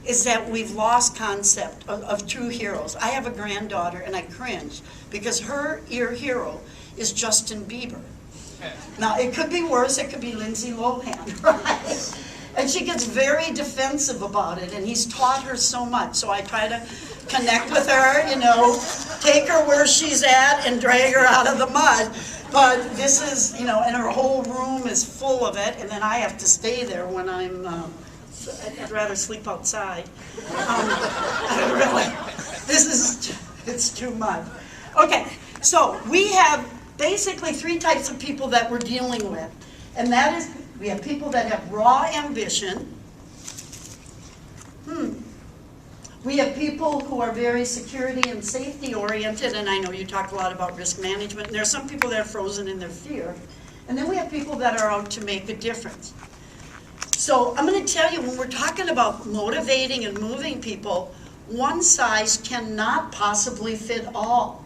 is that we've lost concept of true heroes. I have a granddaughter, and I cringe, because her hero is Justin Bieber. Now, it could be worse. It could be Lindsay Lohan, right? And she gets very defensive about it, and he's taught her so much. So I try to connect with her, you know, take her where she's at and drag her out of the mud. But this is, you know, and her whole room is full of it, and then I have to stay there when I'm, I'd rather sleep outside. Really, it's too much. Okay, so we have basically three types of people that we're dealing with. And that is, we have people that have raw ambition. We have people who are very security and safety oriented, and I know you talk a lot about risk management, and there are some people that are frozen in their fear. And then we have people that are out to make a difference. So I'm going to tell you, when we're talking about motivating and moving people, one size cannot possibly fit all.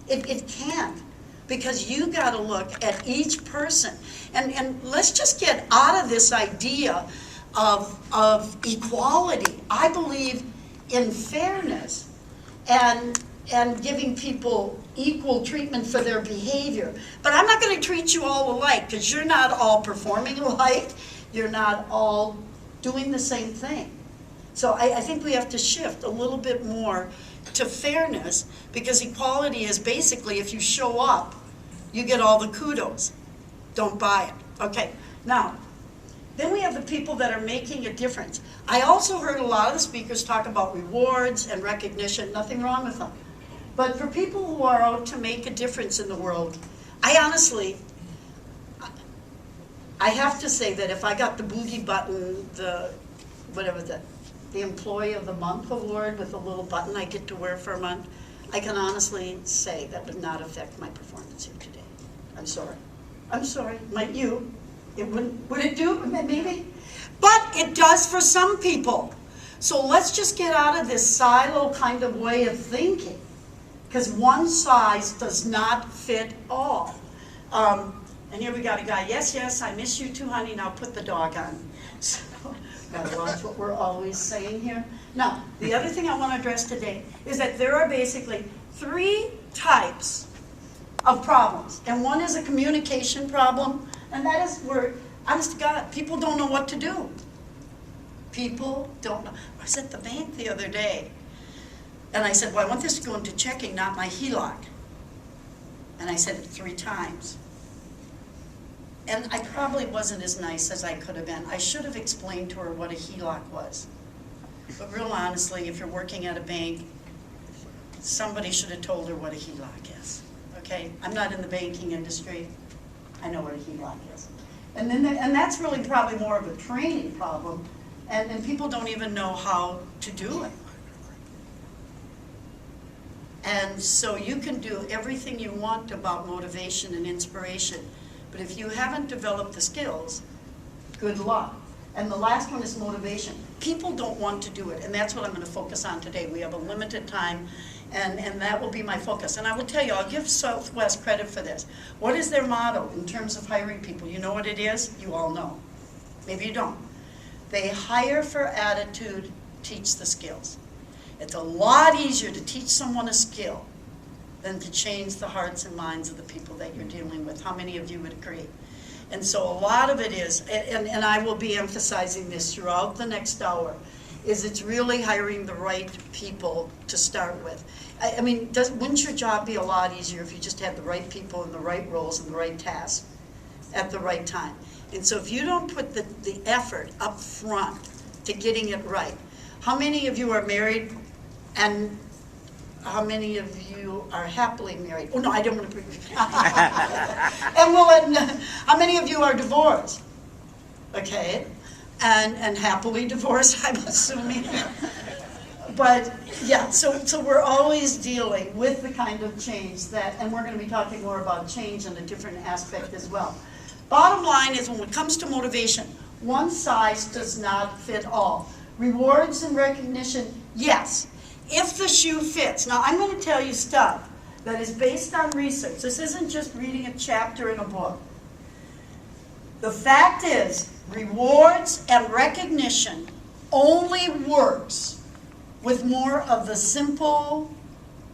It can't. Because you got to look at each person. And let's just get out of this idea of equality. I believe in fairness and giving people equal treatment for their behavior. But I'm not going to treat you all alike, because you're not all performing alike. You're not all doing the same thing. So I think we have to shift a little bit more to fairness, because equality is basically, if you show up, you get all the kudos. Don't buy it. Okay, now, then we have the people that are making a difference. I also heard a lot of the speakers talk about rewards and recognition. Nothing wrong with them. But for people who are out to make a difference in the world, I honestly, I have to say that if I got the boogie button, the Employee of the Month award with a little button I get to wear for a month, I can honestly say that would not affect my performance here today. I'm sorry. I'm sorry. Might you? It wouldn't. Would it do? Maybe. But it does for some people. So let's just get out of this silo kind of way of thinking, because one size does not fit all. And here we got a guy. Yes, yes, I miss you too, honey. Now put the dog on. So, gotta watch what we're always saying here. Now, the other thing I want to address today is that there are basically three types of problems. And one is a communication problem, and that is where, honest to God, people don't know what to do. People don't know. I was at the bank the other day, and I said, well, I want this to go into checking, not my HELOC. And I said it 3 times. And I probably wasn't as nice as I could have been. I should have explained to her what a HELOC was. But real honestly, if you're working at a bank, somebody should have told her what a HELOC is. Okay? I'm not in the banking industry. I know what a HELOC is. And that's really probably more of a training problem. And people don't even know how to do it. And so you can do everything you want about motivation and inspiration. But if you haven't developed the skills, good luck. And the last one is motivation. People don't want to do it, and that's what I'm going to focus on today. We have a limited time, and that will be my focus. And I will tell you, I'll give Southwest credit for this. What is their motto in terms of hiring people? You know what it is? You all know. Maybe you don't. They hire for attitude, teach the skills. It's a lot easier to teach someone a skill than to change the hearts and minds of the people that you're dealing with. How many of you would agree? And so a lot of it is, and I will be emphasizing this throughout the next hour, is it's really hiring the right people to start with. I mean, wouldn't your job be a lot easier if you just had the right people in the right roles and the right tasks at the right time? And so if you don't put the effort up front to getting it right, how many of you are married, and how many of you are happily married? Oh no, I don't want to. And how many of you are divorced? Okay, and happily divorced, I'm assuming. But yeah, so we're always dealing with the kind of change that, and we're going to be talking more about change in a different aspect as well. Bottom line is, when it comes to motivation, one size does not fit all. Rewards and recognition, yes, if the shoe fits. Now, I'm going to tell you stuff that is based on research. This isn't just reading a chapter in a book. The fact is, rewards and recognition only works with more of the simple,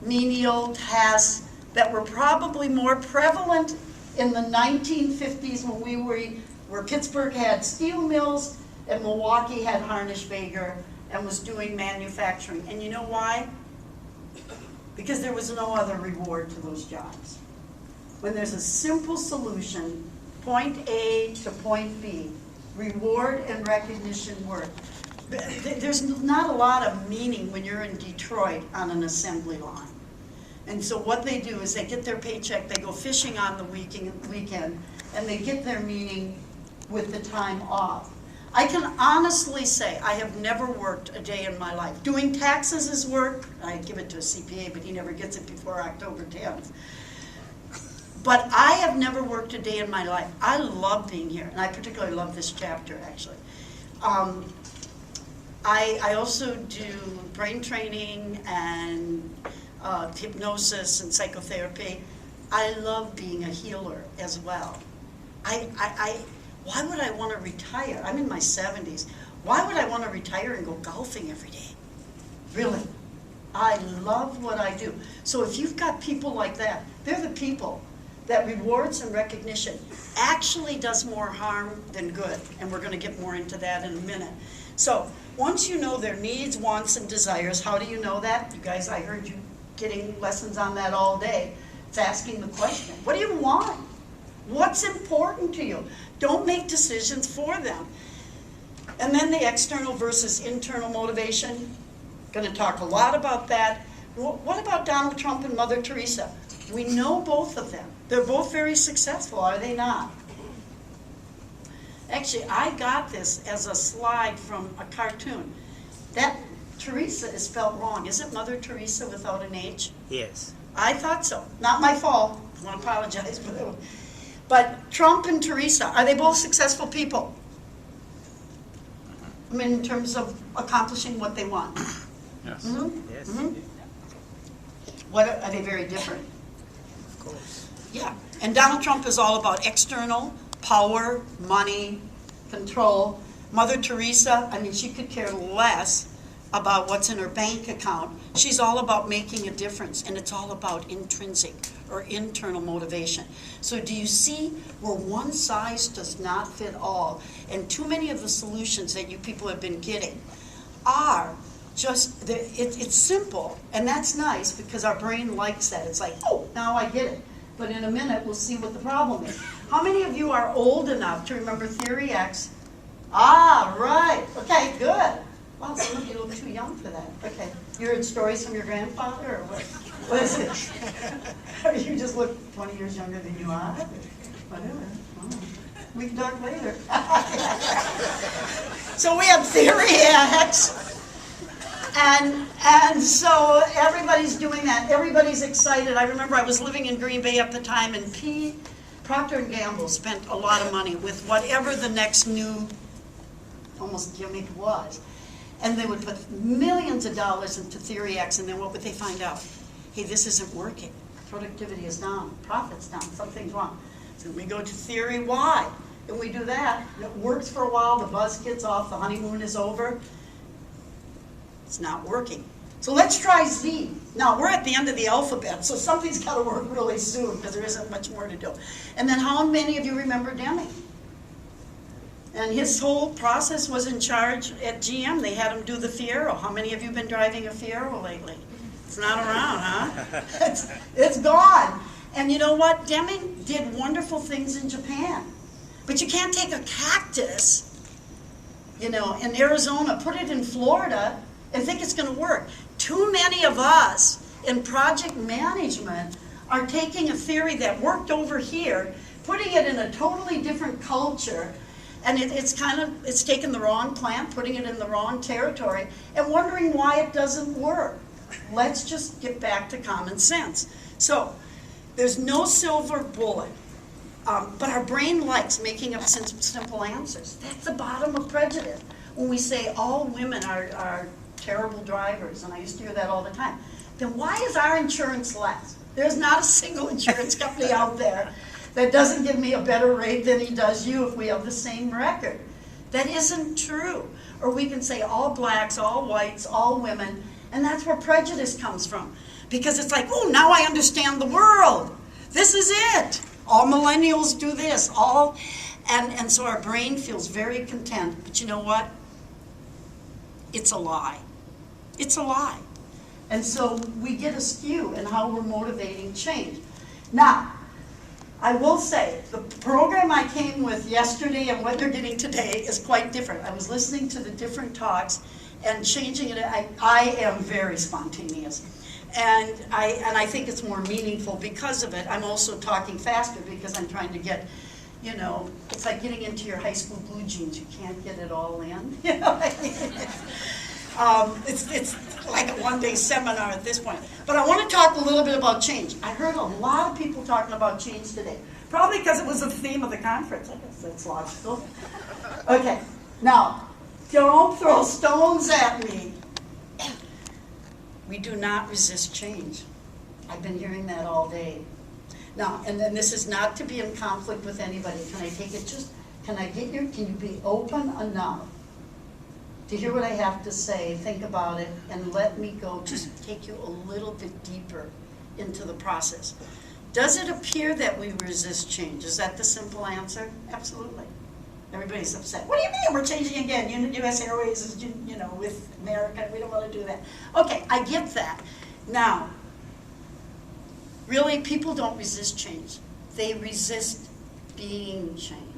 menial tasks that were probably more prevalent in the 1950s when where Pittsburgh had steel mills and Milwaukee had Harnisch-Wager and was doing manufacturing. And you know why? Because there was no other reward to those jobs. When there's a simple solution, point A to point B, reward and recognition work. There's not a lot of meaning when you're in Detroit on an assembly line. And so what they do is they get their paycheck, they go fishing on the weekend, and they get their meaning with the time off. I can honestly say I have never worked a day in my life. Doing taxes is work. I give it to a CPA, but he never gets it before October 10th. But I have never worked a day in my life. I love being here, and I particularly love this chapter, actually. I also do brain training and hypnosis and psychotherapy. I love being a healer as well. Why would I want to retire? I'm in my 70s. Why would I want to retire and go golfing every day? Really? I love what I do. So if you've got people like that, they're the people that rewards and recognition actually does more harm than good. And we're going to get more into that in a minute. So once you know their needs, wants, and desires, how do you know that? You guys, I heard you getting lessons on that all day. It's asking the question, what do you want? What's important to you? Don't make decisions for them. And then the external versus internal motivation. Going to talk a lot about that. What about Donald Trump and Mother Teresa? We know both of them. They're both very successful, are they not? Actually, I got this as a slide from a cartoon. That Teresa is spelled wrong. Is it Mother Teresa without an H? Yes. I thought so. Not my fault. I want to apologize for that. But Trump and Teresa, are they both successful people? I mean, in terms of accomplishing what they want. Yes. Mm-hmm. Yes. Mm-hmm. What are they very different? Of course. Yeah. And Donald Trump is all about external power, money, control. Mother Teresa, I mean, she could care less about what's in her bank account. She's all about making a difference, and it's all about intrinsic or internal motivation. So do you see where one size does not fit all? And too many of the solutions that you people have been getting are just, it's simple, and that's nice because our brain likes that. It's like, oh, now I get it. But in a minute, we'll see what the problem is. How many of you are old enough to remember Theory X? Ah, right. Okay, good. Wow, some of you look too young for that. Okay. You heard stories from your grandfather, or what? What is it? Or you just look 20 years younger than you are? Whatever. Oh. We can talk later. So we have Theory X. And so everybody's doing that. Everybody's excited. I remember I was living in Green Bay at the time, and Procter & Gamble spent a lot of money with whatever the next new, almost gimmick was. And they would put millions of dollars into Theory X, and then what would they find out? Hey, this isn't working. Productivity is down. Profit's down. Something's wrong. So we go to Theory Y, and we do that. It works for a while. The buzz gets off. The honeymoon is over. It's not working. So let's try Z. Now, we're at the end of the alphabet, so something's got to work really soon because there isn't much more to do. And then how many of you remember Deming? And his whole process was in charge at GM. They had him do the Fiero. How many of you have been driving a Fiero lately? It's not around, huh? It's gone. And you know what? Deming did wonderful things in Japan. But you can't take a cactus, in Arizona, put it in Florida, and think it's going to work. Too many of us in project management are taking a theory that worked over here, putting it in a totally different culture, and it's taken the wrong plant, putting it in the wrong territory, and wondering why it doesn't work. Let's just get back to common sense. So, there's no silver bullet, but our brain likes making up simple answers. That's the bottom of prejudice. When we say all women are terrible drivers, and I used to hear that all the time, then why is our insurance less? There's not a single insurance company out there that doesn't give me a better rate than he does you if we have the same record. That isn't true. Or we can say all blacks, all whites, all women, and that's where prejudice comes from. Because it's like, oh, now I understand the world. This is it. All millennials do this. And so our brain feels very content. But you know what? It's a lie. It's a lie. And so we get askew in how we're motivating change. Now, I will say, the program I came with yesterday and what you're getting today is quite different. I was listening to the different talks and changing it. I am very spontaneous. And I think it's more meaningful because of it. I'm also talking faster because I'm trying to get, you know, it's like getting into your high school blue jeans. You can't get it all in. You know what I mean? It's like a one-day seminar at this point. But I want to talk a little bit about change. I heard a lot of people talking about change today. Probably because it was the theme of the conference. I guess that's logical. Okay, now, don't throw stones at me. We do not resist change. I've been hearing that all day. Now, and then this is not to be in conflict with anybody. Can I take it can you be open enough to hear what I have to say, think about it, and let me go, just take you a little bit deeper into the process. Does it appear that we resist change? Is that the simple answer? Absolutely. Everybody's upset. What do you mean we're changing again? U.S. Airways is, you know, with America. We don't want to do that. Okay, I get that. Now, really, people don't resist change. They resist being changed.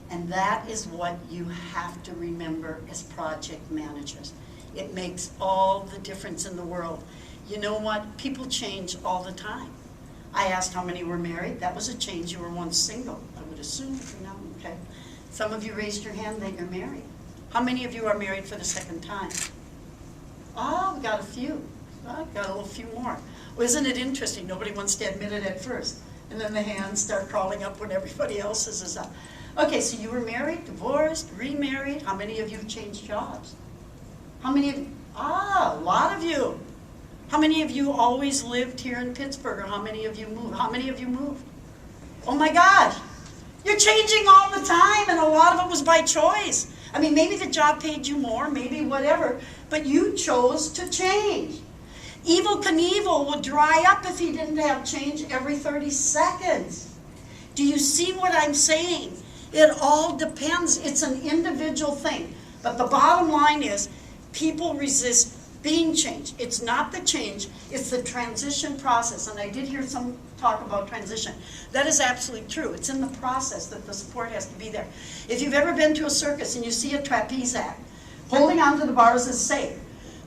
And that is what you have to remember as project managers. It makes all the difference in the world. You know what? People change all the time. I asked how many were married. That was a change. You were once single, I would assume. You know, okay. Some of you raised your hand that you're married. How many of you are married for the second time? Oh, we got a few. Oh, got a little few more. Well, isn't it interesting? Nobody wants to admit it at first. And then the hands start crawling up when everybody else's is up. Okay, so you were married, divorced, remarried. How many of you have changed jobs? How many of you? Ah, a lot of you. How many of you always lived here in Pittsburgh, or how many of you moved? How many of you moved? Oh my gosh, you're changing all the time, and a lot of it was by choice. I mean, maybe the job paid you more, maybe whatever, but you chose to change. Evel Knievel would dry up if he didn't have change every 30 seconds. Do you see what I'm saying? It all depends. It's an individual thing. But the bottom line is, people resist being changed. It's not the change, it's the transition process. And I did hear some talk about transition. That is absolutely true. It's in the process that the support has to be there. If you've ever been to a circus and you see a trapeze act, holding onto the bars is safe.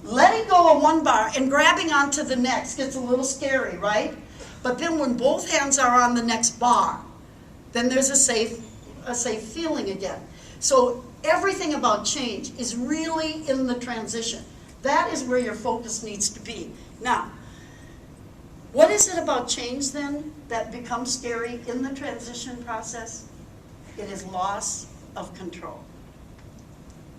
Letting go of one bar and grabbing onto the next gets a little scary, right? But then when both hands are on the next bar, then there's a safe feeling again. So everything about change is really in the transition. That is where your focus needs to be. Now, what is it about change then that becomes scary in the transition process? It is loss of control.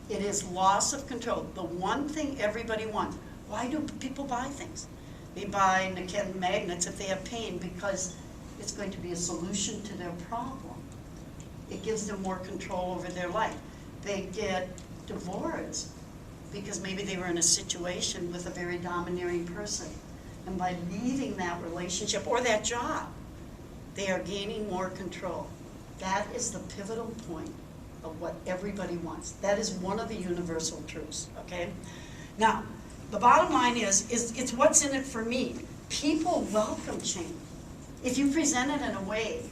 It is loss of control. The one thing everybody wants. Why do people buy things? They buy magnets if they have pain because it's going to be a solution to their problem. It gives them more control over their life. They get divorced because maybe they were in a situation with a very domineering person. And by leaving that relationship or that job, they are gaining more control. That is the pivotal point of what everybody wants. That is one of the universal truths, okay? Now, the bottom line is it's what's in it for me. People welcome change if you present it in a way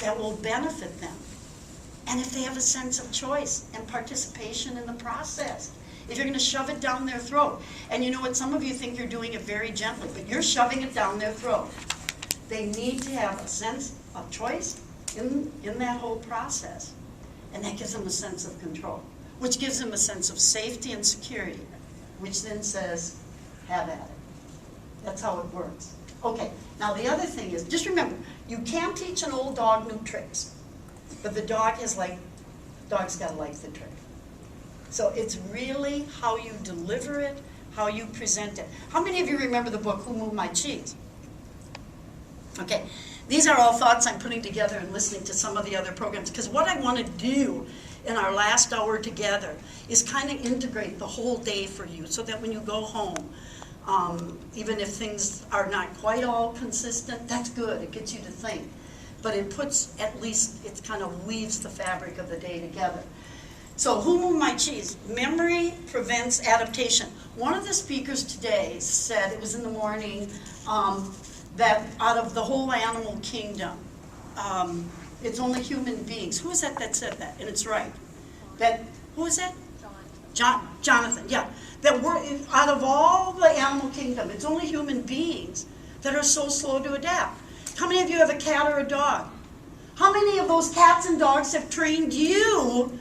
that will benefit them. And if they have a sense of choice and participation in the process. If you're going to shove it down their throat. And you know what, some of you think you're doing it very gently, but you're shoving it down their throat. They need to have a sense of choice in that whole process. And that gives them a sense of control, which gives them a sense of safety and security, which then says, have at it. That's how it works. Okay, now the other thing is, just remember, you can't teach an old dog new tricks, but the dog's got to like the trick. So it's really how you deliver it, how you present it. How many of you remember the book, Who Moved My Cheese? Okay, these are all thoughts I'm putting together and listening to some of the other programs, because what I want to do in our last hour together is kind of integrate the whole day for you so that when you go home, even if things are not quite all consistent, that's good. It gets you to think. But it puts, at least, it kind of weaves the fabric of the day together. So who moved my cheese? Memory prevents adaptation. One of the speakers today said, it was in the morning, that out of the whole animal kingdom, it's only human beings. Who is that said that? And it's right. Who is that? Jonathan, yeah. That we're, out of all the animal kingdom, it's only human beings that are so slow to adapt. How many of you have a cat or a dog? How many of those cats and dogs have trained you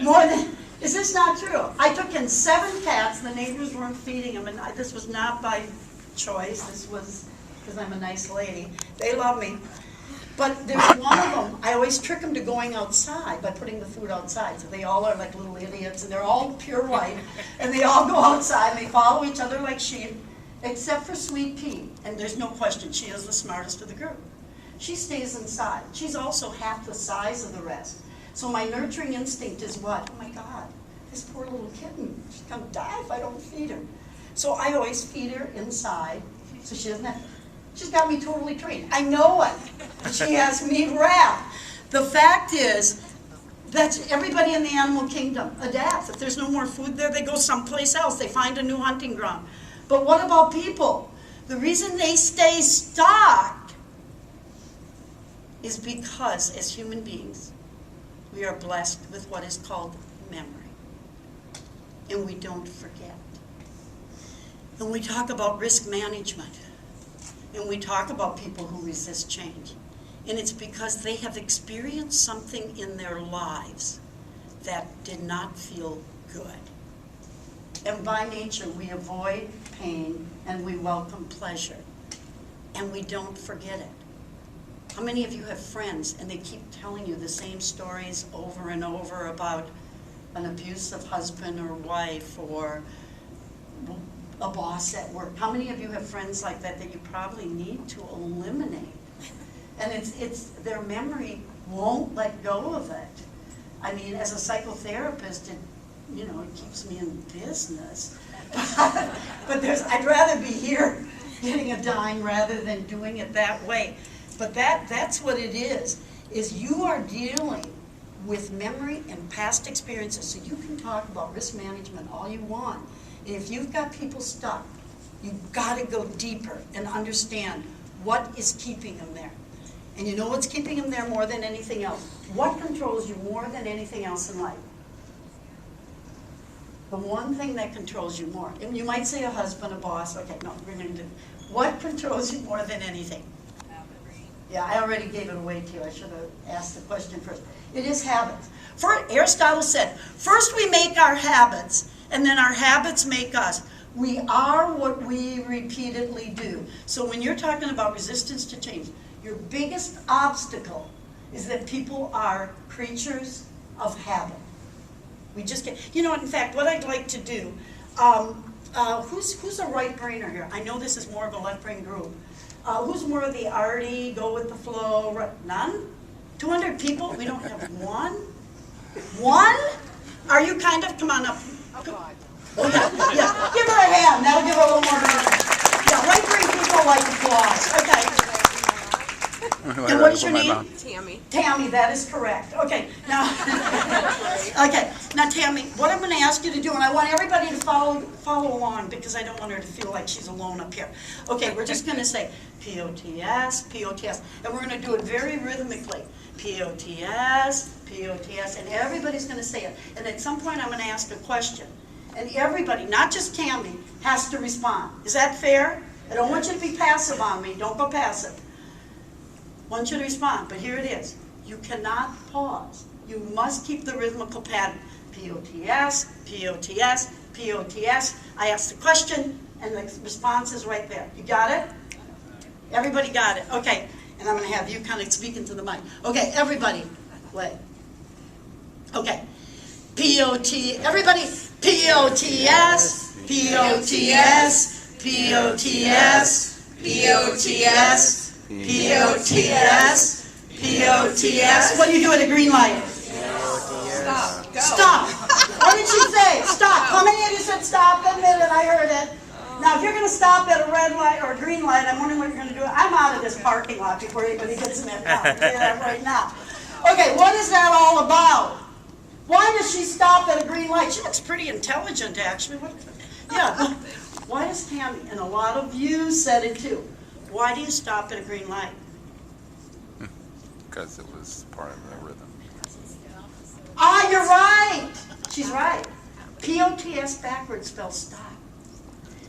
more than, is this not true? I took in 7 cats, the neighbors weren't feeding them, and this was not by choice, this was because I'm a nice lady. They love me. But there's one of them, I always trick them to going outside by putting the food outside. So they all are like little idiots, and they're all pure white, and they all go outside, and they follow each other like sheep, except for Sweet Pea. And there's no question, she is the smartest of the group. She stays inside. She's also half the size of the rest. So my nurturing instinct is what? Oh my God, this poor little kitten, she's gonna die if I don't feed her. So I always feed her inside, so she doesn't have to. She's got me totally trained. I know it. She has me wrapped. The fact is, that's everybody in the animal kingdom adapts. If there's no more food there, they go someplace else. They find a new hunting ground. But what about people? The reason they stay stuck is because, as human beings, we are blessed with what is called memory. And we don't forget. And we talk about risk management. And we talk about people who resist change. And it's because they have experienced something in their lives that did not feel good. And by nature, we avoid pain and we welcome pleasure. And we don't forget it. How many of you have friends and they keep telling you the same stories over and over about an abusive husband or wife or a boss at work? How many of you have friends like that that you probably need to eliminate? And it's their memory won't let go of it. I mean, as a psychotherapist, it keeps me in business. But I'd rather be here getting a dime rather than doing it that way. But that's what it is you are dealing with memory and past experiences. So you can talk about risk management all you want. If you've got people stuck, you've got to go deeper and understand what is keeping them there. And you know what's keeping them there more than anything else? What controls you more than anything else in life? The one thing that controls you more. And you might say a husband, a boss. Okay, no, we're going to do. What controls you more than anything? Yeah, I already gave it away to you. I should have asked the question first. It is habits. Aristotle said, first we make our habits, and then our habits make us. We are what we repeatedly do. So when you're talking about resistance to change, your biggest obstacle is that people are creatures of habit. We just get, in fact, what I'd like to do, who's a right brainer here? I know this is more of a left brain group. Who's more of the arty, go with the flow? None? 200 people? We don't have one? One? Are you kind of, come on up. Oh, yeah. Give her a hand. That'll give her a little more room. Yeah, right brain people like applause. Okay. And what is your name? Tammy. Tammy, that is correct. Okay, now, Tammy, what I'm going to ask you to do, and I want everybody to follow along because I don't want her to feel like she's alone up here. Okay, we're just going to say P-O-T-S, P-O-T-S, and we're going to do it very rhythmically. P-O-T-S, P-O-T-S, and everybody's going to say it. And at some point, I'm going to ask a question, and everybody, not just Tammy, has to respond. Is that fair? I don't want you to be passive on me. Don't go passive. I want you to respond, but here it is. You cannot pause. You must keep the rhythmical pattern. P-O-T-S, P-O-T-S, P-O-T-S. I ask the question, and the response is right there. You got it? Everybody got it? Okay, and I'm going to have you kind of speak into the mic. Okay, everybody, wait. Okay, P-O-T, everybody, P-O-T-S, P-O-T-S, P-O-T-S, P-O-T-S, P-O-T-S, P-O-T-S. What do you do at a green light? Stop. Go. Stop. What did she say? Stop. How many of you said stop? Admit it, I heard it. Now, if you're going to stop at a red light or a green light, I'm wondering what you're going to do. I'm out of this parking lot before anybody gets in it now. I'll tell you that right now. Okay, what is that all about? Why does she stop at a green light? She looks pretty intelligent, actually. Yeah. Why does Tammy, and a lot of you said it too, why do you stop at a green light? Because it was part of the rhythm. Ah, you're right. She's right. P-O-T-S backwards spells stop.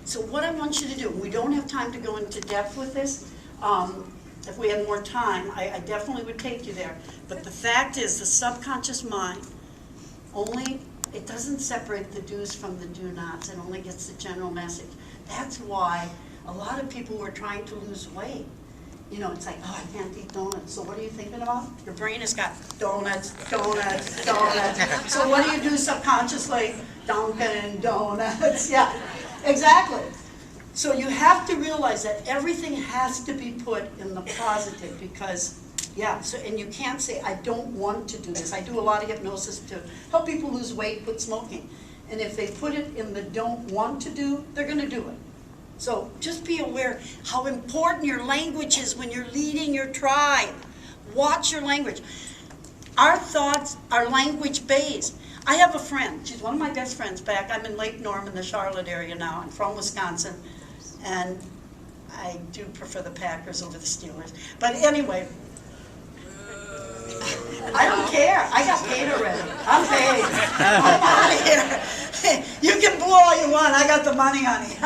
So what I want you to do, we don't have time to go into depth with this. If we had more time, I definitely would take you there. But the fact is, the subconscious mind it doesn't separate the do's from the do-nots. It only gets the general message. That's why a lot of people who are trying to lose weight, you know, it's like, oh, I can't eat donuts. So what are you thinking about? Your brain has got donuts, donuts, donuts. So what do you do subconsciously? Dunkin' Donuts. Yeah, exactly. So you have to realize that everything has to be put in the positive because, yeah, so, and you can't say, I don't want to do this. I do a lot of hypnosis to help people lose weight, quit smoking. And if they put it in the don't want to do, they're going to do it. So just be aware how important your language is when you're leading your tribe. Watch your language. Our thoughts are language-based. I have a friend. She's one of my best friends back. I'm in Lake Norman, the Charlotte area now. I'm from Wisconsin. And I do prefer the Packers over the Steelers. But anyway, I don't care. I got paid already. I'm paid. I'm out of here. You can boo all you want. I got the money, honey.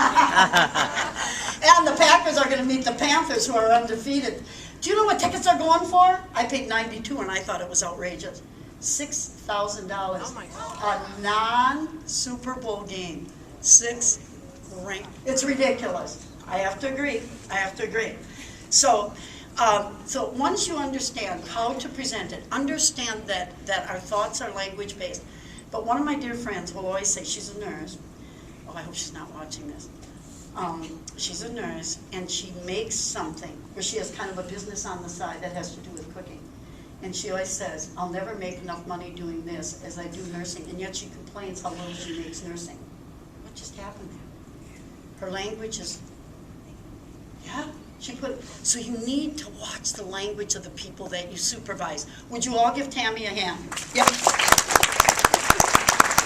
And the Packers are going to meet the Panthers, who are undefeated. Do you know what tickets are going for? I paid $92, and I thought it was outrageous. $6,000. Oh my God. A non-Super Bowl game. It's ridiculous. I have to agree. I have to agree. So once you understand how to present it, understand that our thoughts are language-based. But one of my dear friends will always say, she's a nurse. Oh, I hope she's not watching this. She's a nurse, and she makes something where she has kind of a business on the side that has to do with cooking. And she always says, I'll never make enough money doing this as I do nursing. And yet she complains how little she makes nursing. What just happened there? Her language is, yeah. So you need to watch the language of the people that you supervise. Would you all give Tammy a hand? Yep.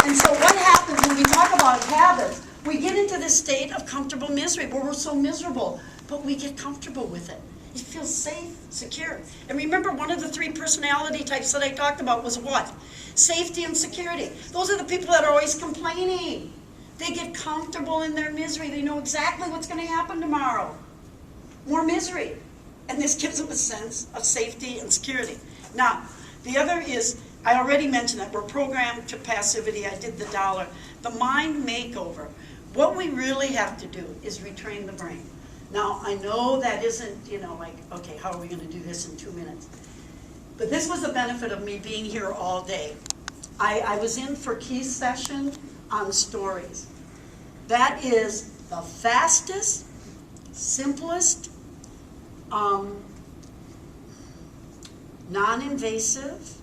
And so what happens when we talk about habits? We get into this state of comfortable misery where we're so miserable, but we get comfortable with it. You feel safe, secure. And remember, one of the 3 personality types that I talked about was what? Safety and security. Those are the people that are always complaining. They get comfortable in their misery. They know exactly what's going to happen tomorrow. More misery. And this gives them a sense of safety and security. Now, the other is, I already mentioned that we're programmed to passivity. I did the dollar. The mind makeover. What we really have to do is retrain the brain. Now, I know that isn't, like, okay, how are we going to do this in 2 minutes? But this was the benefit of me being here all day. I was in for Keith's session on stories. That is the fastest, simplest, non-invasive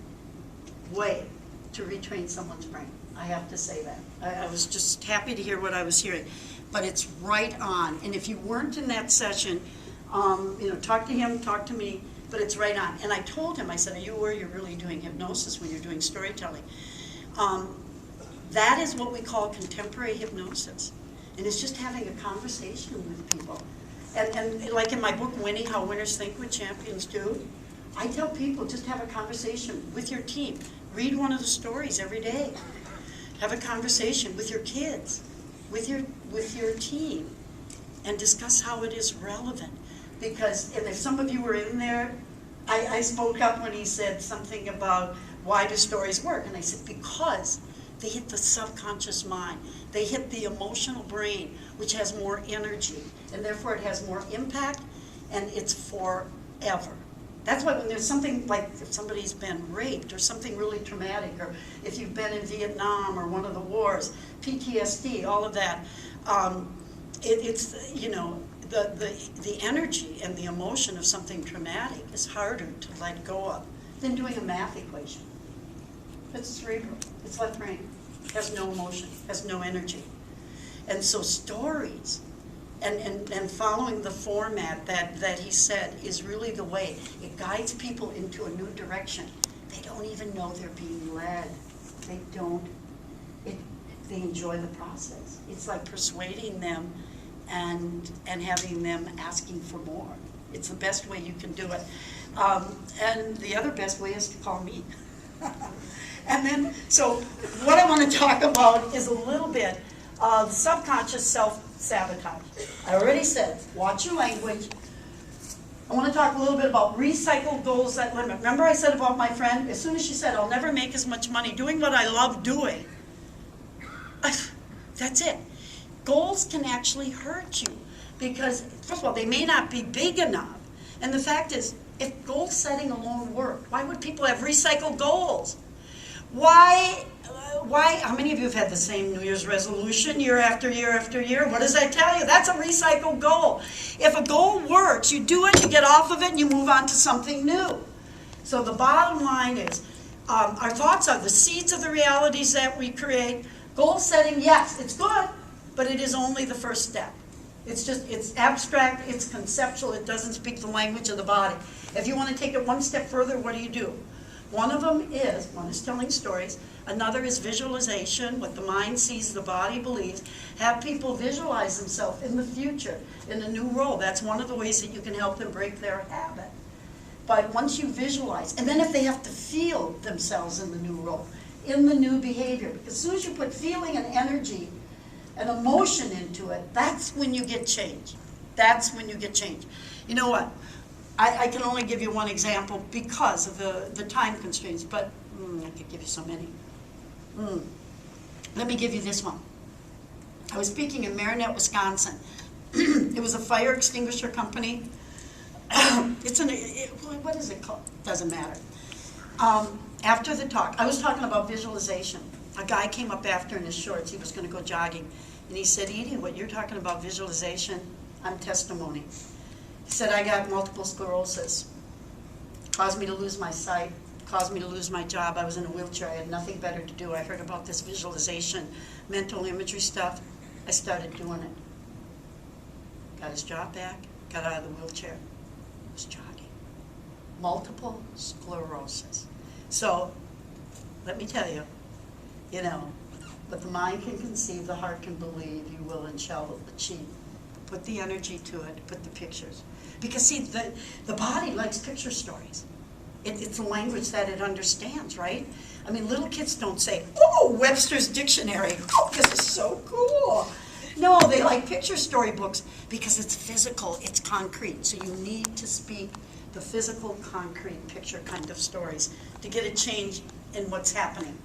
way to retrain someone's brain. I have to say that. I was just happy to hear what I was hearing. But it's right on. And if you weren't in that session, talk to him, talk to me, but it's right on. And I told him, I said, are you aware you're really doing hypnosis when you're doing storytelling? That is what we call contemporary hypnosis. And it's just having a conversation with people. And like in my book, Winning, How Winners Think What Champions Do, I tell people, just have a conversation with your team. Read one of the stories every day. Have a conversation with your kids, with your team, and discuss how it is relevant. Because, and if some of you were in there, I spoke up when he said something about why do stories work, and I said because they hit the subconscious mind. They hit the emotional brain, which has more energy, and therefore it has more impact, and it's forever. That's why when there's something like if somebody's been raped or something really traumatic, or if you've been in Vietnam or one of the wars, PTSD, all of that, it's the energy and the emotion of something traumatic is harder to let go of than doing a math equation. It's cerebral. It's left brain. Has no emotion. Has no energy. And so stories and following the format that he said is really the way. It guides people into a new direction. They don't even know they're being led. They don't. They enjoy the process. It's like persuading them and having them asking for more. It's the best way you can do it. And the other best way is to call me. And then, so what I want to talk about is a little bit of subconscious self-sabotage. I already said, watch your language. I want to talk a little bit about recycled goals that limit. Remember I said about my friend, as soon as she said, I'll never make as much money doing what I love doing. That's it. Goals can actually hurt you because, first of all, they may not be big enough. And the fact is, if goal setting alone worked, why would people have recycled goals? Why, how many of you have had the same New Year's resolution year after year after year? What does that tell you? That's a recycled goal. If a goal works, you do it, you get off of it, and you move on to something new. So the bottom line is, our thoughts are the seeds of the realities that we create. Goal setting, yes, it's good, but it is only the first step. It's abstract, it's conceptual, it doesn't speak the language of the body. If you want to take it one step further, what do? One is telling stories, another is visualization, what the mind sees, the body believes. Have people visualize themselves in the future, in a new role. That's one of the ways that you can help them break their habit. But once you visualize, and then if they have to feel themselves in the new role, in the new behavior, because as soon as you put feeling and energy and emotion into it, that's when you get change. That's when you get change. You know what? I can only give you one example because of the time constraints, but I could give you so many. Let me give you this one. I was speaking in Marinette, Wisconsin. It was a fire extinguisher company. What is it called? Doesn't matter. After the talk, I was talking about visualization. A guy came up after in his shorts. He was going to go jogging. And he said, Edie, what you're talking about visualization, I'm testimony. He said, I got multiple sclerosis. Caused me to lose my sight. Caused me to lose my job. I was in a wheelchair. I had nothing better to do. I heard about this visualization, mental imagery stuff. I started doing it. Got his job back. Got out of the wheelchair. Was jogging. Multiple sclerosis. So, let me tell you, what the mind can conceive, the heart can believe, you will and shall achieve. Put the energy to it, put the pictures. Because see, the body likes picture stories. It's a language that it understands, right? I mean, little kids don't say, oh, Webster's Dictionary, oh, this is so cool. No, they like picture story books because it's physical, it's concrete. So you need to speak the physical, concrete picture kind of stories to get a change in what's happening.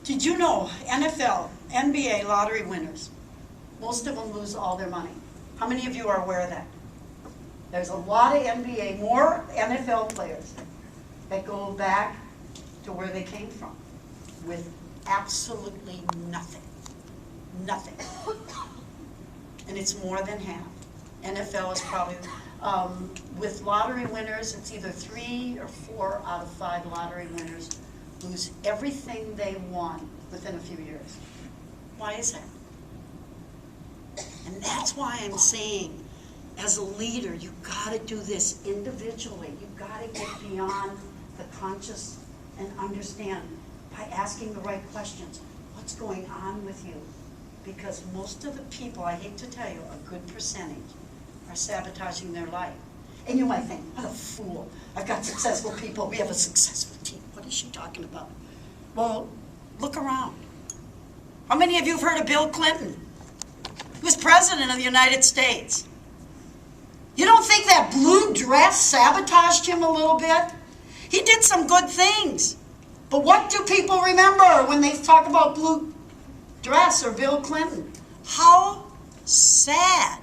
Did you know NFL, NBA lottery winners, most of them lose all their money? How many of you are aware of that? There's a lot of NBA, more NFL players that go back to where they came from with absolutely nothing. Nothing. And it's more than half. NFL is probably, with lottery winners, it's either 3 or 4 out of 5 lottery winners lose everything they won within a few years. Why is that? And that's why I'm saying, as a leader, you've got to do this individually. You've got to get beyond the conscious and understand by asking the right questions. What's going on with you? Because most of the people, I hate to tell you, a good percentage, are sabotaging their life. And you might think, what a fool. I've got successful people. We have a successful team. What is she talking about? Well, look around. How many of you have heard of Bill Clinton? He was president of the United States. You don't think that blue dress sabotaged him a little bit? He did some good things. But what do people remember when they talk about blue dress or Bill Clinton? How sad.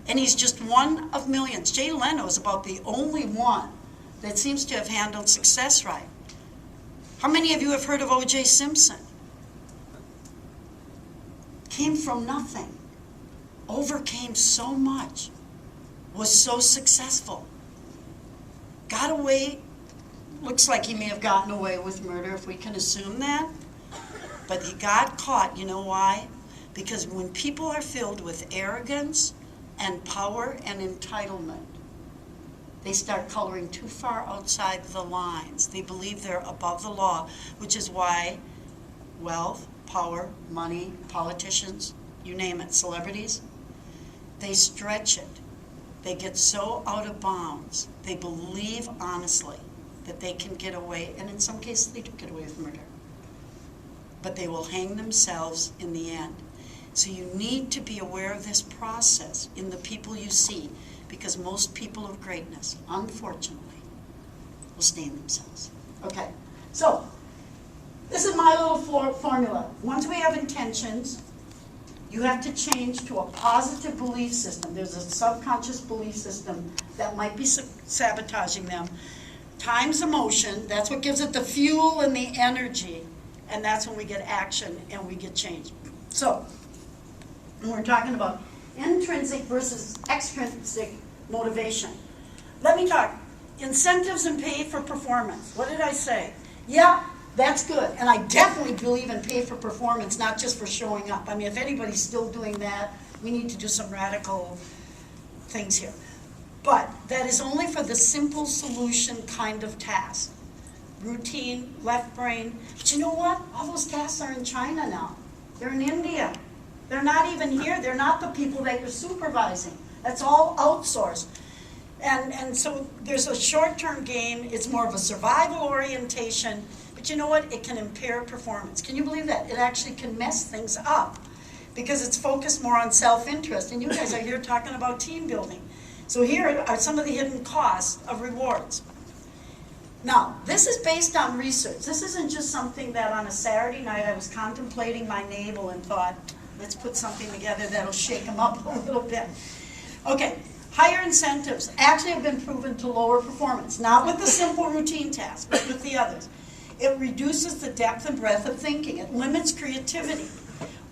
And he's just one of millions. Jay Leno is about the only one that seems to have handled success right. How many of you have heard of O.J. Simpson? Came from nothing. Overcame so much. Was so successful. Got away looks like he may have gotten away with murder, if we can assume that. But he got caught. You know why? Because when people are filled with arrogance and power and entitlement, they start coloring too far outside the lines. They believe they're above the law, which is why wealth, power, money, politicians, you name it, celebrities, they stretch it. They get so out of bounds. They believe honestly that they can get away, and in some cases they do get away with murder. But they will hang themselves in the end. So you need to be aware of this process in the people you see, because most people of greatness, unfortunately, will stain themselves. Okay, so this is my little formula. Once we have intentions, you have to change to a positive belief system. There's a subconscious belief system that might be sabotaging them. Times emotion, that's what gives it the fuel and the energy, and that's when we get action and we get change. So, when we're talking about intrinsic versus extrinsic motivation. Let me talk. Incentives and pay for performance. What did I say? Yeah, that's good. And I definitely believe in pay for performance, not just for showing up. I mean, if anybody's still doing that, we need to do some radical things here. But that is only for the simple solution kind of task. Routine, left brain. But you know what? All those tasks are in China now. They're in India. They're not even here. They're not the people that you're supervising. That's all outsourced. And so there's a short-term gain. It's more of a survival orientation. But you know what? It can impair performance. Can you believe that? It actually can mess things up because it's focused more on self-interest. And you guys are here talking about team building. So here are some of the hidden costs of rewards. Now, this is based on research. This isn't just something that on a Saturday night I was contemplating my navel and thought, let's put something together that'll shake them up a little bit. Okay, higher incentives actually have been proven to lower performance, not with the simple routine tasks, but with the others. It reduces the depth and breadth of thinking. It limits creativity.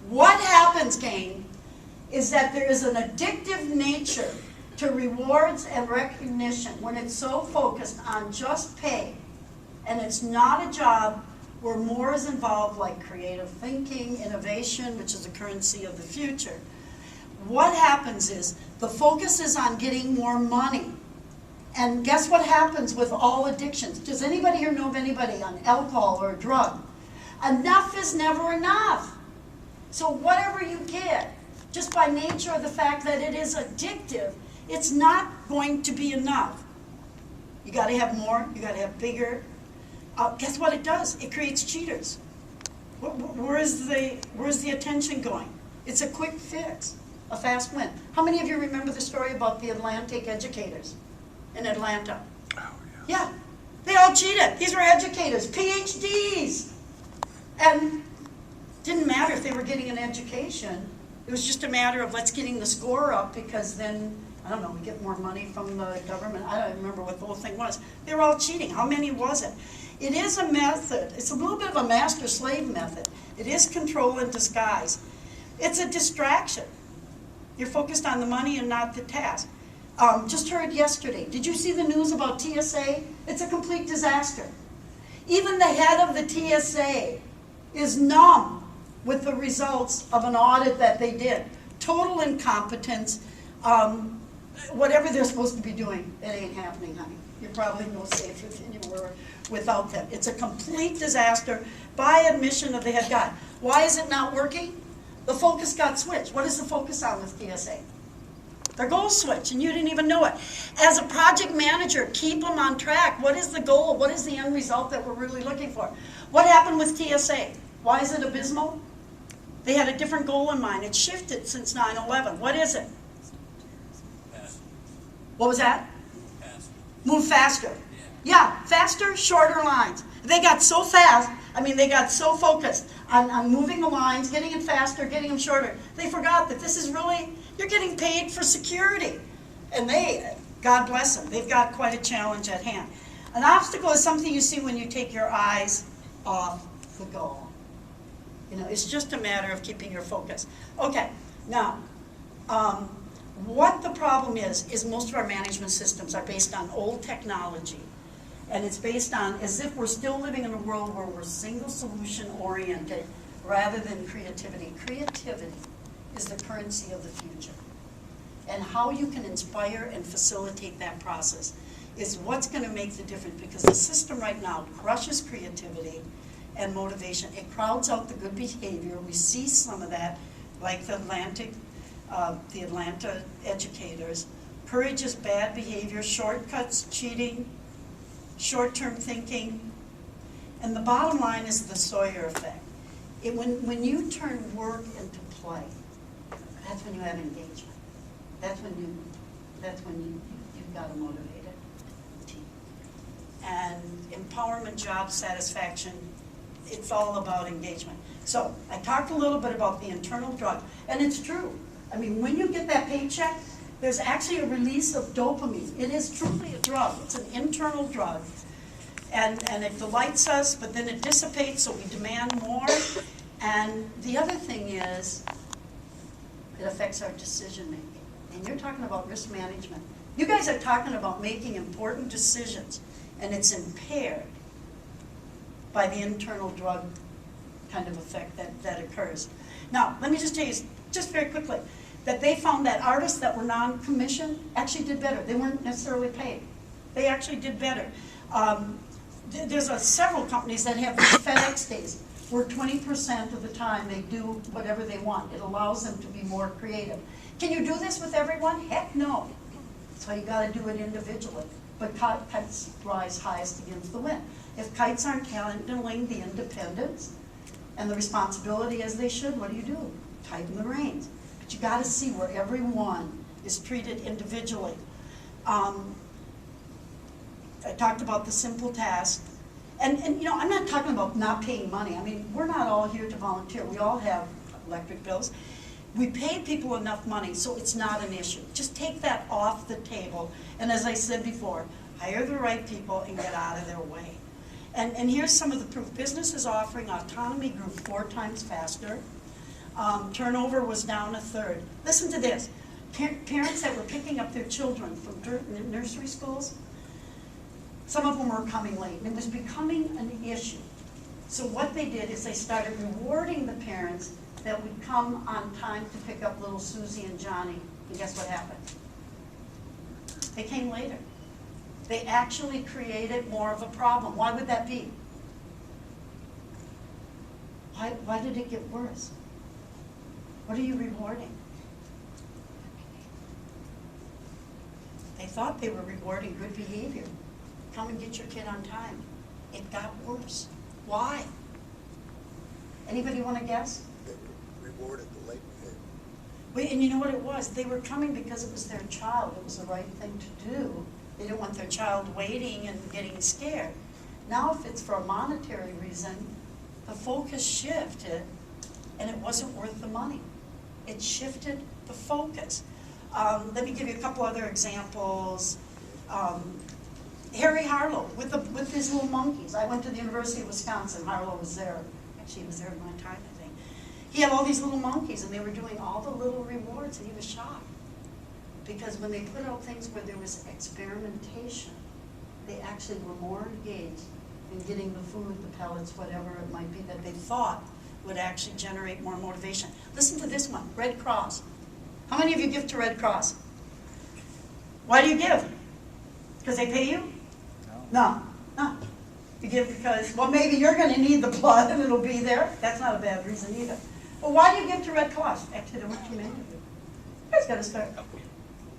What happens, gang, is that there is an addictive nature to rewards and recognition when it's so focused on just pay, and it's not a job where more is involved, like creative thinking, innovation, which is the currency of the future. What happens is the focus is on getting more money. And guess what happens with all addictions? Does anybody here know of anybody on alcohol or a drug? Enough is never enough. So whatever you get, just by nature of the fact that it is addictive, it's not going to be enough. You got to have more, you got to have bigger. Guess what it does? It creates cheaters. Where's the attention going? It's a quick fix, a fast win. How many of you remember the story about the Atlantic educators in Atlanta? Oh, Yeah, they all cheated. These were educators, PhDs. And it didn't matter if they were getting an education. It was just a matter of let's getting the score up because then, I don't know, we get more money from the government. I don't remember what the whole thing was. They were all cheating. How many was it? It is a method. It's a little bit of a master-slave method. It is control in disguise. It's a distraction. You're focused on the money and not the task. Just heard yesterday. Did you see the news about TSA? It's a complete disaster. Even the head of the TSA is numb with the results of an audit that they did. Total incompetence. Whatever they're supposed to be doing, it ain't happening, honey. You're probably no safer anywhere without them. It's a complete disaster by admission of the head guy. Why is it not working? The focus got switched. What is the focus on with TSA? Their goal switch, and you didn't even know it. As a project manager, keep them on track. What is the goal? What is the end result that we're really looking for? What happened with TSA? Why is it abysmal? They had a different goal in mind. It shifted since 9/11. What is it? What was that? Move faster. Yeah, faster, shorter lines. They got so fast, they got so focused on moving the lines, getting it faster, getting them shorter. They forgot that this is really, you're getting paid for security. And they, God bless them, they've got quite a challenge at hand. An obstacle is something you see when you take your eyes off the goal. It's just a matter of keeping your focus. Okay, now, what the problem is most of our management systems are based on old technology. And it's based on as if we're still living in a world where we're single solution oriented rather than creativity. Creativity is the currency of the future. And how you can inspire and facilitate that process is what's going to make the difference, because the system right now crushes creativity and motivation. It crowds out the good behavior. We see some of that, like the Atlanta educators. Encourages bad behavior, shortcuts, cheating, short-term thinking. And the bottom line is the Sawyer effect. When you turn work into play, that's when you have engagement. That's when you've got a motivated team. And empowerment, job satisfaction, it's all about engagement. So I talked a little bit about the internal drug, and it's true. I mean, when you get that paycheck, there's actually a release of dopamine. It is truly a drug. It's an internal drug. And it delights us, but then it dissipates, so we demand more. And the other thing is, it affects our decision making. And you're talking about risk management. You guys are talking about making important decisions, and it's impaired by the internal drug kind of effect that occurs. Now, let me just tell you, just very quickly, that they found that artists that were non-commissioned actually did better. They weren't necessarily paid. They actually did better. There's several companies that have these FedEx days where 20% of the time they do whatever they want. It allows them to be more creative. Can you do this with everyone? Heck no. So you got to do it individually. But kites rise highest against the wind. If kites aren't handling the independence and the responsibility as they should, what do? Tighten the reins. But you got to see where everyone is treated individually. I talked about the simple task. And you know, I'm not talking about not paying money. I mean, we're not all here to volunteer. We all have electric bills. We pay people enough money, so it's not an issue. Just take that off the table. And as I said before, hire the right people and get out of their way. And here's some of the proof. Business is offering autonomy grew 4 times faster. Turnover was down 1/3. Listen to this. Parents that were picking up their children from nursery schools, some of them were coming late. It was becoming an issue. So what they did is they started rewarding the parents that would come on time to pick up little Susie and Johnny. And guess what happened? They came later. They actually created more of a problem. Why would that be? Why did it get worse? What are you rewarding? They thought they were rewarding good behavior. Come and get your kid on time. It got worse. Why? Anybody want to guess? They rewarded the late behavior. Wait, and you know what it was? They were coming because it was their child. It was the right thing to do. They didn't want their child waiting and getting scared. Now, if it's for a monetary reason, the focus shifted, and it wasn't worth the money. It shifted the focus. Let me give you a couple other examples. Harry Harlow with his little monkeys. I went to the University of Wisconsin. Harlow was there. Actually, he was there at my time, I think. He had all these little monkeys, and they were doing all the little rewards, and he was shocked. Because when they put out things where there was experimentation, they actually were more engaged in getting the food, the pellets, whatever it might be, that they thought would actually generate more motivation. Listen to this one, Red Cross. How many of you give to Red Cross? Why do you give? Because they pay you? No. You give because, well, maybe you're going to need the blood and it'll be there. That's not a bad reason either. But why do you give to Red Cross? Actually, they weren't too many of you. You guys got to start.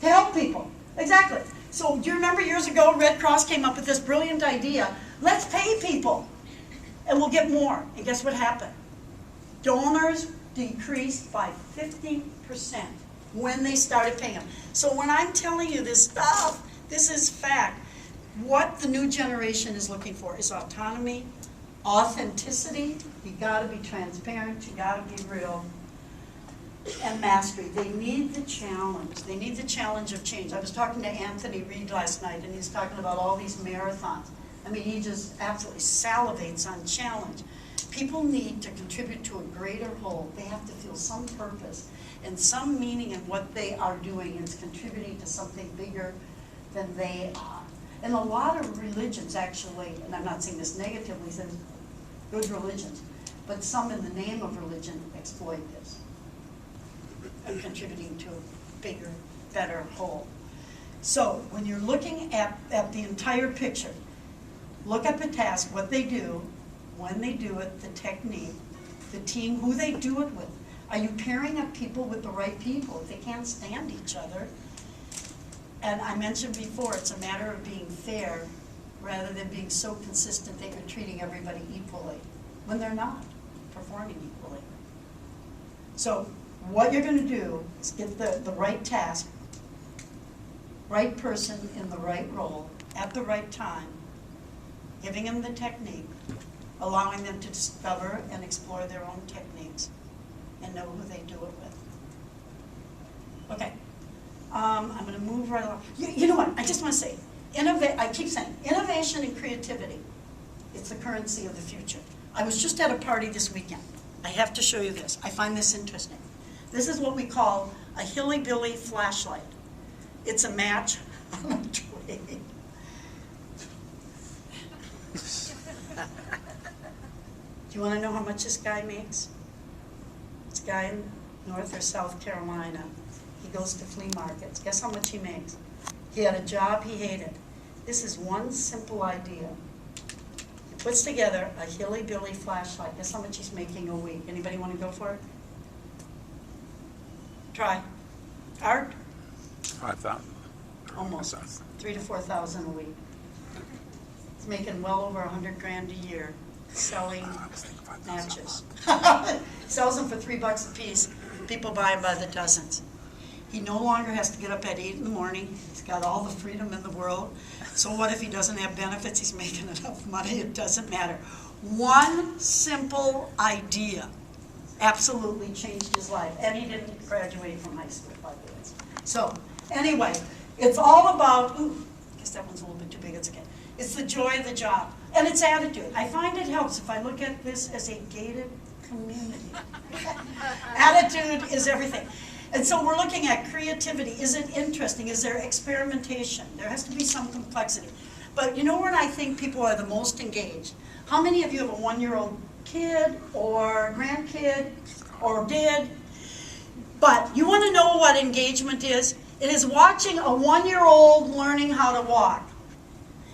To help people. Exactly. So do you remember years ago, Red Cross came up with this brilliant idea, let's pay people and we'll get more. And guess what happened? Donors decreased by 50% when they started paying them. So when I'm telling you this stuff, this is fact. What the new generation is looking for is autonomy, authenticity. You got to be transparent. You got to be real. And mastery. They need the challenge. They need the challenge of change. I was talking to Anthony Reed last night, and he's talking about all these marathons. I mean, he just absolutely salivates on challenge. People need to contribute to a greater whole. They have to feel some purpose and some meaning in what they are doing. It's contributing to something bigger than they are. And a lot of religions actually, and I'm not saying this negatively, there's good religions, but some in the name of religion exploit this and contributing to a bigger, better whole. So when you're looking at the entire picture, look at the task, what they do, when they do it, the technique, the team, who they do it with. Are you pairing up people with the right people? If they can't stand each other, and I mentioned before, it's a matter of being fair rather than being so consistent that you're treating everybody equally when they're not performing equally. So what you're going to do is get the right task, right person in the right role at the right time, giving them the technique, allowing them to discover and explore their own techniques and know who they do it with. Okay. I'm going to move right along. You know what? I just want to say, I keep saying, innovation and creativity. It's the currency of the future. I was just at a party this weekend. I have to show you this. I find this interesting. This is what we call a hilly-billy flashlight. It's a match on a tree. Do you want to know how much this guy makes? This guy in North or South Carolina. He goes to flea markets. Guess how much he makes? He had a job he hated. This is one simple idea. He puts together a hilly-billy flashlight. Guess how much he's making a week? Anybody want to go for it? Try. Art? 5,000. Almost. 3,000 to 4,000 a week. He's making well over 100 grand a year selling matches. Sells them for $3 a piece. People buy them by the dozens. He no longer has to get up at 8 in the morning. He's got all the freedom in the world. So what if he doesn't have benefits? He's making enough money. It doesn't matter. One simple idea absolutely changed his life. And he didn't graduate from high school, by the way. So anyway, it's all about, ooh, I guess that one's a little bit too big. It's okay. It's the joy of the job. And it's attitude. I find it helps if I look at this as a gated community. Attitude is everything. And so we're looking at creativity. Is it interesting? Is there experimentation? There has to be some complexity. But you know where I think people are the most engaged? How many of you have a 1-year-old kid or grandkid or did? But you want to know what engagement is? It is watching a 1-year-old learning how to walk.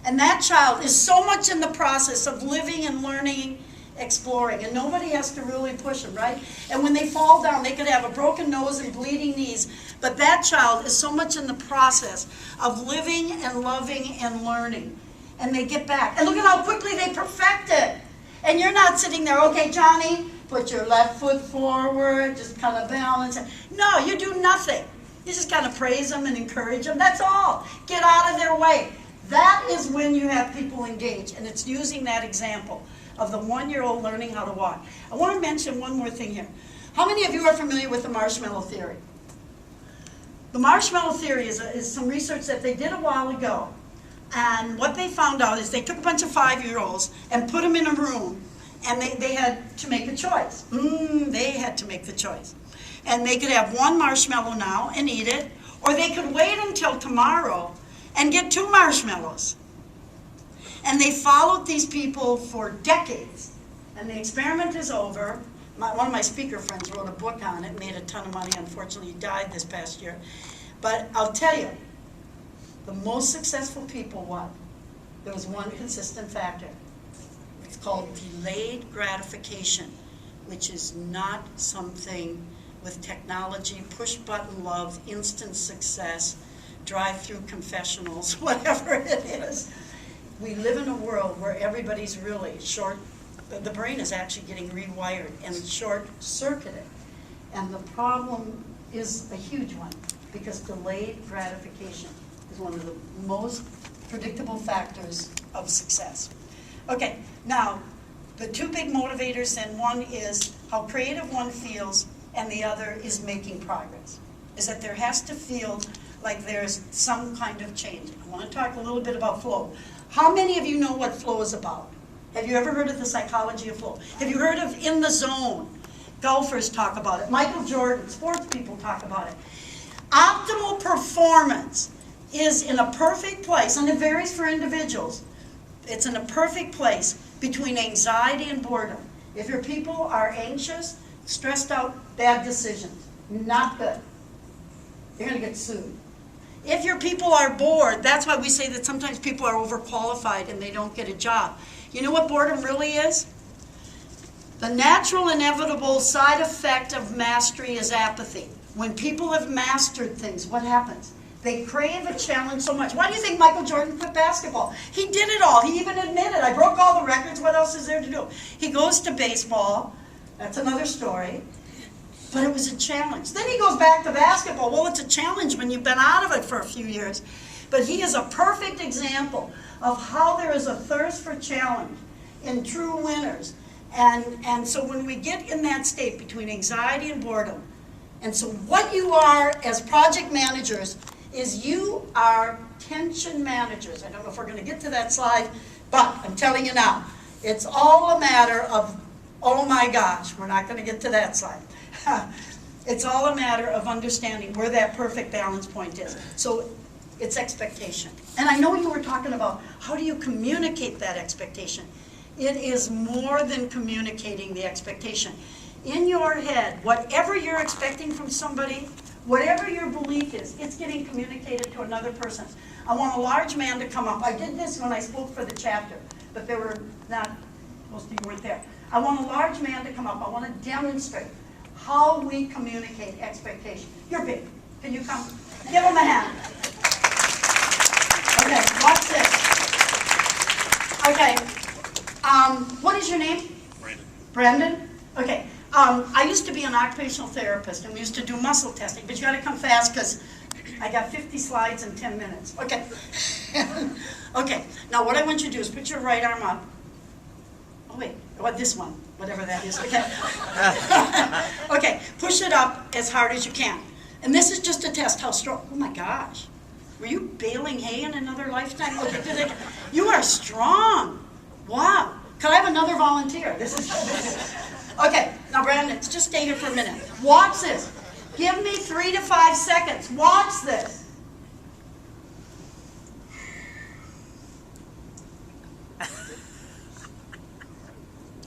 And that child is so much in the process of living and learning, exploring, and nobody has to really push them, right? And when they fall down, they could have a broken nose and bleeding knees, but that child is so much in the process of living and loving and learning. And they get back. And look at how quickly they perfect it. And you're not sitting there, okay, Johnny, put your left foot forward, just kind of balance it. No, you do nothing. You just kind of praise them and encourage them. That's all. Get out of their way. That is when you have people engaged, and it's using that example of the 1-year-old learning how to walk. I want to mention one more thing here. How many of you are familiar with the marshmallow theory? The marshmallow theory is some research that they did a while ago, and what they found out is they took a bunch of 5-year-olds and put them in a room, and they had to make a choice. They had to make the choice. And they could have one marshmallow now and eat it, or they could wait until tomorrow and get 2 marshmallows. And they followed these people for decades. And the experiment is over. One of my speaker friends wrote a book on it, made a ton of money. Unfortunately, he died this past year. But I'll tell you, the most successful people, what? There was one consistent factor. It's called delayed gratification, which is not something with technology, push-button love, instant success, drive-through confessionals, whatever it is. We live in a world where everybody's really short, the brain is actually getting rewired and short-circuited. And the problem is a huge one, because delayed gratification is one of the most predictable factors of success. Okay, now, the 2 big motivators, and one is how creative one feels, and the other is making progress. Is that there has to feel like there's some kind of change. I want to talk a little bit about flow. How many of you know what flow is about? Have you ever heard of the psychology of flow? Have you heard of in the zone? Golfers talk about it. Michael Jordan, sports people talk about it. Optimal performance is in a perfect place, and it varies for individuals. It's in a perfect place between anxiety and boredom. If your people are anxious, stressed out, bad decisions, not good. You're going to get sued. If your people are bored, that's why we say that sometimes people are overqualified and they don't get a job. You know what boredom really is? The natural, inevitable side effect of mastery is apathy. When people have mastered things, what happens? They crave a challenge so much. Why do you think Michael Jordan quit basketball? He did it all. He even admitted, I broke all the records. What else is there to do? He goes to baseball. That's another story. But it was a challenge. Then he goes back to basketball. Well, it's a challenge when you've been out of it for a few years. But he is a perfect example of how there is a thirst for challenge in true winners. And so when we get in that state between anxiety and boredom, and so what you are as project managers is you are tension managers. I don't know if we're going to get to that slide, but I'm telling you now, it's all a matter of, oh my gosh, we're not going to get to that slide. It's all a matter of understanding where that perfect balance point is. So it's expectation. And I know you were talking about how do you communicate that expectation. It is more than communicating the expectation. In your head, whatever you're expecting from somebody, whatever your belief is, it's getting communicated to another person. I want a large man to come up. I did this when I spoke for the chapter, but there were not, most of you weren't there. I want a large man to come up. I want to demonstrate how we communicate expectation. You're big. Can you come? Give him a hand. Okay, watch this. Okay, what is your name? Brandon. Brandon? Okay. I used to be an occupational therapist, and we used to do muscle testing, but you got to come fast because I got 50 slides in 10 minutes. Okay. Okay. Now what I want you to do is put your right arm up. Oh wait, what this one, whatever that is. Okay. Okay. Push it up as hard as you can, and this is just to test how strong. Oh my gosh, were you baling hay in another lifetime? Okay, you are strong. Wow. Can I have another volunteer? This is. Okay, now Brandon, just stay here for a minute. Watch this. Give me 3 to 5 seconds. Watch this.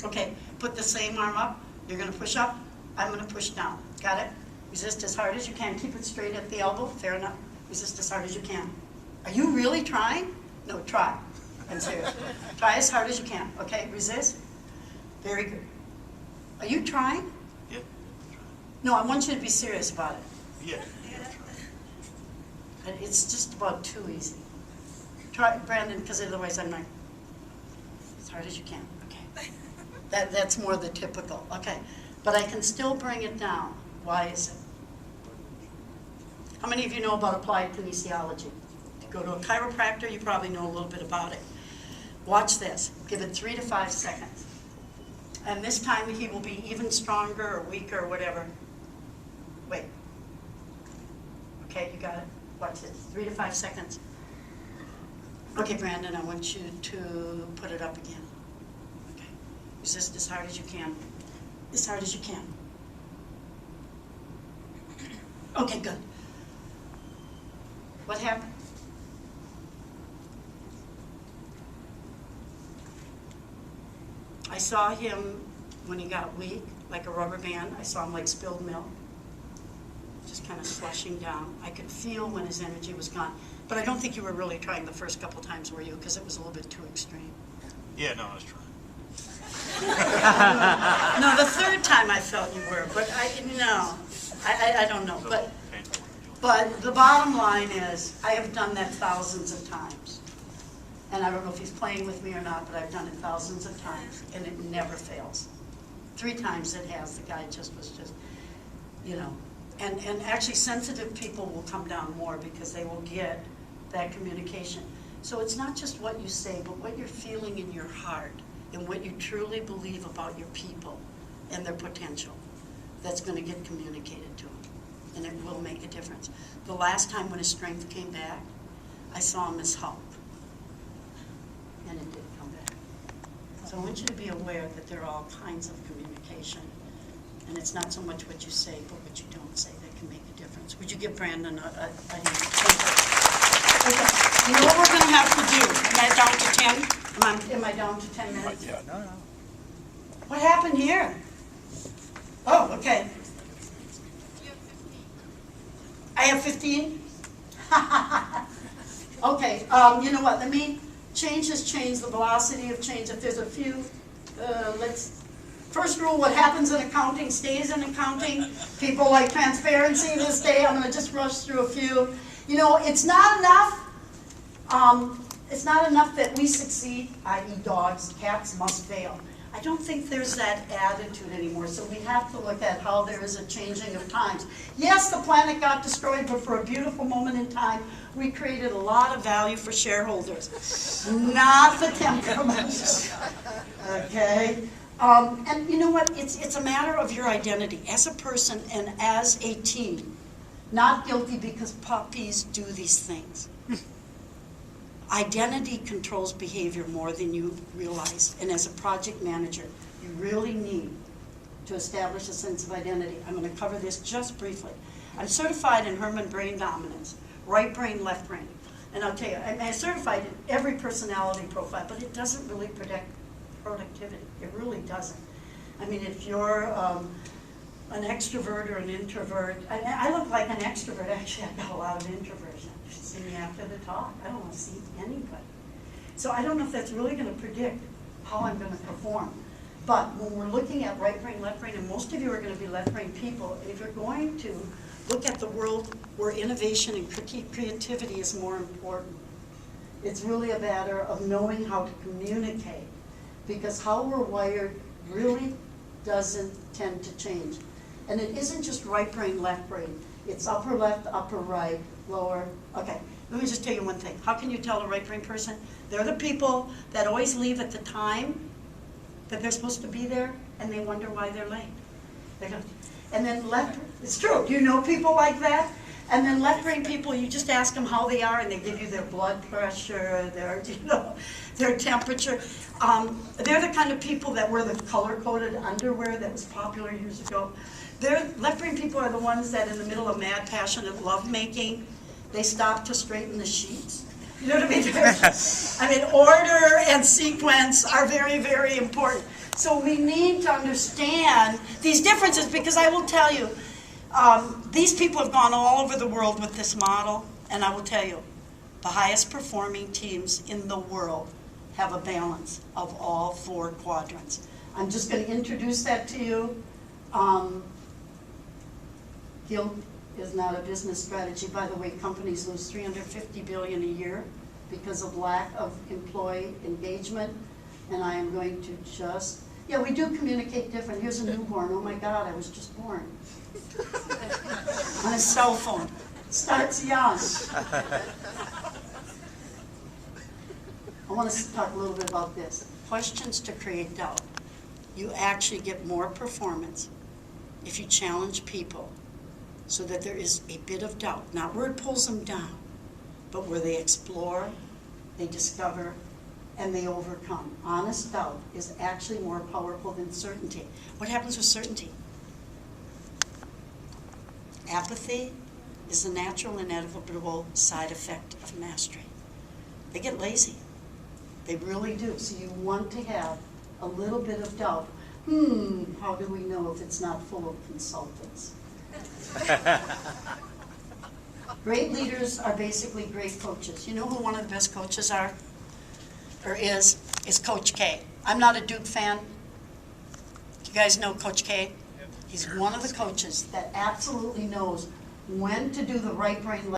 Okay, put the same arm up. You're going to push up. I'm going to push down. Got it? Resist as hard as you can. Keep it straight at the elbow. Fair enough. Resist as hard as you can. Are you really trying? No, try. I'm serious. Try as hard as you can. Okay, resist. Very good. Are you trying? Yeah. No, I want you to be serious about it. Yeah. And it's just about too easy. Try, Brandon, because otherwise I'm not. As hard as you can. Okay. That's more the typical. Okay. But I can still bring it down. Why is it? How many of you know about applied kinesiology? To go to a chiropractor, you probably know a little bit about it. Watch this. Give it 3 to 5 seconds. And this time he will be even stronger or weaker or whatever. Wait. Okay, you got it. Watch this. 3 to 5 seconds. Okay, Brandon, I want you to put it up again. Okay. Resist as hard as you can. As hard as you can. Okay, good. What happened? I saw him when he got weak, like a rubber band. I saw him like spilled milk, just kind of slushing down. I could feel when his energy was gone. But I don't think you were really trying the first couple times, were you? Because it was a little bit too extreme. Yeah, no, I was trying. No, the third time I felt you were, but I don't know. But the bottom line is, I have done that thousands of times. And I don't know if he's playing with me or not, but I've done it thousands of times, and it never fails. 3 times it has. The guy was just, you know. And actually sensitive people will come down more because they will get that communication. So it's not just what you say, but what you're feeling in your heart and what you truly believe about your people and their potential that's going to get communicated to them. And it will make a difference. The last time when his strength came back, I saw him as Hulk. And it did come back. So I want you to be aware that there are all kinds of communication. And it's not so much what you say, but what you don't say that can make a difference. Would you give Brandon a Okay. You know what we're gonna have to do? Am I down to 10? Am I down to 10 minutes? Yeah. No, no. What happened here? Oh, okay. I have 15? Okay, you know what, let me, change has changed, the velocity of change. If there's a few, first rule, what happens in accounting stays in accounting. People like transparency this day, I'm gonna just rush through a few. You know, it's not enough that we succeed, i.e. dogs, cats must fail. I don't think there's that attitude anymore, so we have to look at how there is a changing of times. Yes, the planet got destroyed, but for a beautiful moment in time, we created a lot of value for shareholders, not the temperament. Okay? And you know what? It's a matter of your identity as a person and as a team. Not guilty because puppies do these things. Identity controls behavior more than you realize, and as a project manager, you really need to establish a sense of identity. I'm going to cover this just briefly. I'm certified in Herman brain dominance, right brain, left brain. And I'll tell you, I'm certified in every personality profile, but it doesn't really predict productivity. It really doesn't. I mean, if you're an extrovert or an introvert, I look like an extrovert. Actually, I've got a lot of introversion. You should see me after the talk. I don't want to see anybody. So I don't know if that's really going to predict how I'm going to perform. But when we're looking at right brain, left brain, and most of you are going to be left brain people, if you're going to look at the world where innovation and creativity is more important, it's really a matter of knowing how to communicate, because how we're wired really doesn't tend to change. And it isn't just right brain, left brain. It's upper left, upper right, lower. Okay, let me just tell you one thing. How can you tell a right brain person? They're the people that always leave at the time that they're supposed to be there, and they wonder why they're late. They don't. And then left, it's true. Do you know people like that? And then left brain people, you just ask them how they are, and they give you their blood pressure, their, their temperature. They're the kind of people that wear the color-coded underwear that was popular years ago. Left brain people are the ones that in the middle of mad, passionate lovemaking, they stop to straighten the sheets. You know what I mean? I mean, order and sequence are very, very important. So we need to understand these differences, because I will tell you, these people have gone all over the world with this model, and I will tell you, the highest performing teams in the world have a balance of all four quadrants. I'm just going to introduce that to you. Guilt is not a business strategy. By the way, companies lose $350 billion a year because of lack of employee engagement. And I am going to just, yeah, we do communicate different. Here's a newborn. Oh my God, I was just born. On a cell phone. Starts young. I want to talk a little bit about this. Questions to create doubt. You actually get more performance if you challenge people so that there is a bit of doubt, not where it pulls them down, but where they explore, they discover, and they overcome. Honest doubt is actually more powerful than certainty. What happens with certainty? Apathy is the natural and inevitable side effect of mastery. They get lazy. They really do. So you want to have a little bit of doubt. How do we know if it's not full of consultants? Great leaders are basically great coaches. You know who one of the best coaches are? Or is Coach K. I'm not a Duke fan. You guys know Coach K? He's one of the coaches that absolutely knows when to do the right brain,